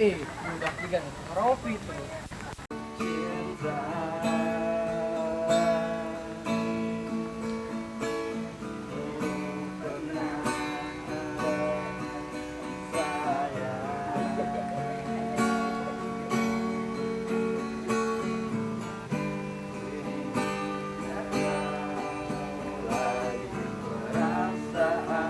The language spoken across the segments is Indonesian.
Udah juga nih, Rofi tuh. Cinta pernah lagi perasaan.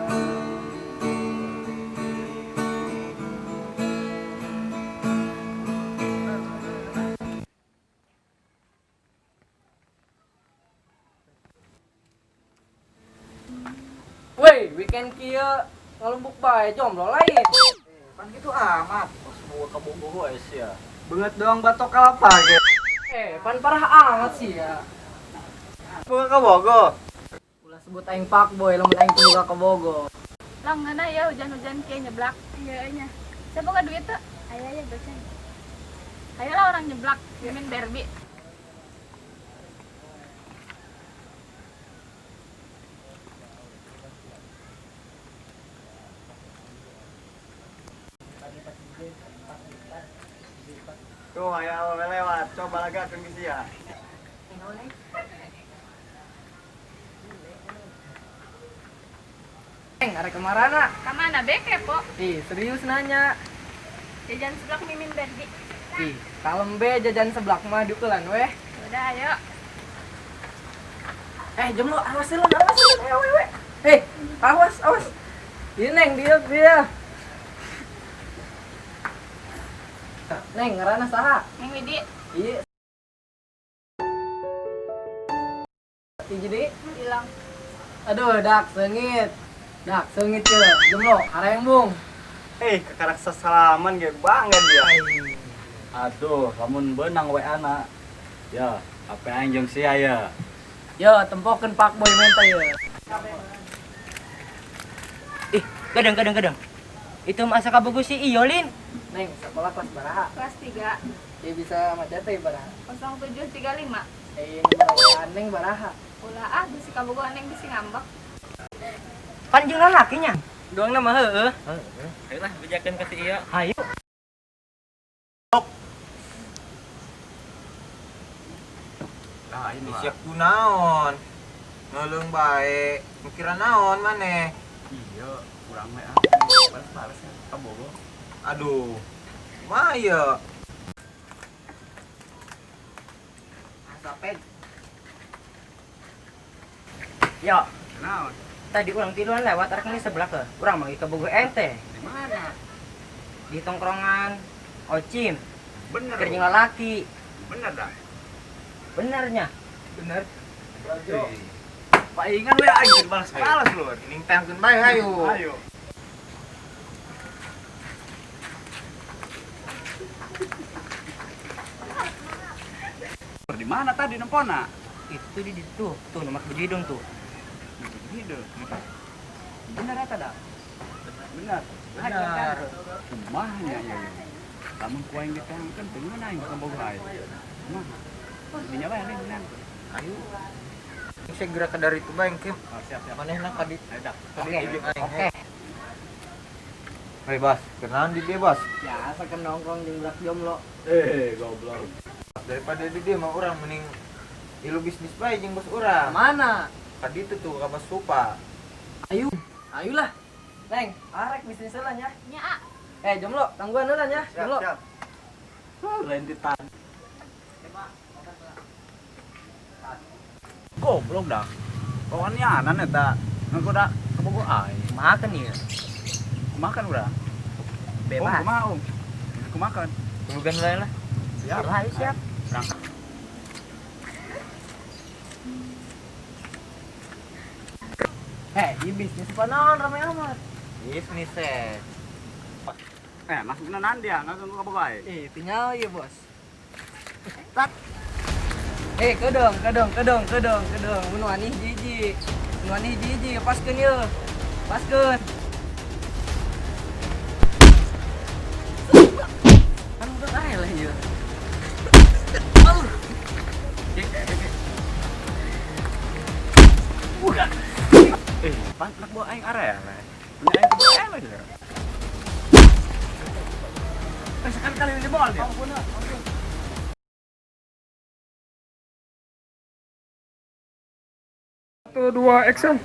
Woi, weekend kieu ngelumbuk bae jomblo lain. Kan gitu amat. Pas mau ke Bogor ya. Banget doang batok kelapa gitu. Pan parah amat sih ya. Bukan ke Bogor. Ulah sebut aing pak boy, lamun aing teu buka ke Bogor. Lang ngana ya hujan-hujan kayak nyeblak. Iya nya. Saya boga duit tuh. Ayo ya baca. Ayolah orang nyeblak, mimin derby. Tuh ayo lewat, coba lagi ke misi ya. Arek kemarana? Kamana beke po? Serius nanya. Jajan seblak mimin derby. Kalem be jajan seblak mah deukelan weh. Udah ayo. Jomblo, awas lu, ayo we. Awas. Ini Neng, dia. Neng, ngaranna saha? Yang Widi Iya. Jadi, bilang aduh, dak seungit ke. Jomblo, areng bung. Kekarak sesalaman ge banget dia. Aduh, lamun beunang WA na. Ya, apa anjing sia ya. Yo, tempokeun pak boy menta ye. Kadang. Itu masa kabogo si Iyolin. Neng, sekolah kelas baraha? kelas 3 Dia bisa maca teh baraha. 0735. Nomor Neng baraha. Ulah bisi kabogo aneng bisi ngambek. Panjang lakinya. Doang nama heueuh. Ayolah bejakeun ka si Iyo. Ayo. Nah, ini siap kunaon. Ngeulung bae. Mikiran naon maneh? Iya, kurang WA. Balas ya ke Bogor. Aduh. Maya. Asapeg. Yo, Naon? tadi ulang tiduran lewat arek ini sebelah ke. Urang mah ke Bogor ente. Di mana? Di tongkrongan Ocim. Bener. Kerjing lalaki. Bener dah. Benernya. Bener. Palingan we anjing balas lu. Ning tangkeun bae hayu. Ayo. Di mana tadi nempona? Itu di situ. Tuh nomor baju hidung tuh. Gitu. Bener apa dah? Benar. Bener. Kumahnya ya. Lamun kuaing ditangkeun teu ngeuna aing ka Bogor ae. Mah. Dinya bae nih benar. Ayo. Segera ke dari itu bae engke. Siap. Manehna kadi Ayo dak. Oke. ujung aing. Oke. Hei Bas, kenalan di dia Bas. Ya, asa nongkrong jeung budak jomblo. Goblok. Daripada di dia mah orang mending ilu bisnis bae jeung bos urang. Mana? Kadi itu tuh ka Bas Supa. Ayulah. Neng, arek bisnis heula nya. Nya Jomblo, tangguhan heula nya. Jomblo. Renditan. Goblok dah. Pokoknya anan eta. Ngaku dah ke Bogor ae. Makan ya. Makan udah. Bebas. Mau. Aku makan. Tulugan lah. Siap. Siap. Berangkat. Di bisnis apa naon ramai amat? Bisnis Masuk nanan dia, ngaku ke Bogor ae. Tinggal ya, Bos. Kedong. Mun wani hiji. Paskeun ye. Paskeun. Kan udah ae lah ieu. Pantak bawa aing area lah. Punya aing ke Bogor ae lah. Sekali ini bol dia. Satu, dua, action.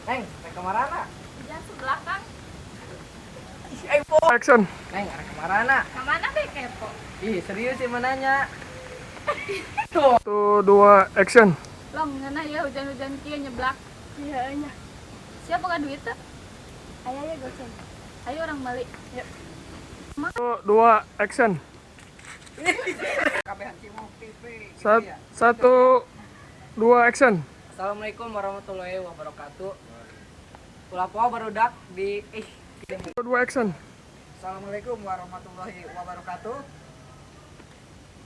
Neng, rek kemarana? Jangan sebelakang. Action. Neng, rek kemarana? Kemana be kepo? Ih, serius sih menanya. Satu, dua, action. Long ngana ya hujan-hujan kieu nyeblak. Iya nya. Siapa ka duit teh? Aya ya goceng. Ayo orang balik. Yuk. Satu, dua, action. Satu, dua, action. Assalamualaikum warahmatullahi wabarakatuh. Ulah poho barudak di Satu, dua, action. Assalamualaikum warahmatullahi wabarakatuh.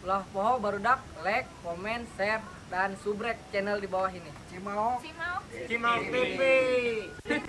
Ulah poho barudak like, komen, share dan subrek channel di bawah ini. Cimao Cimau. TV.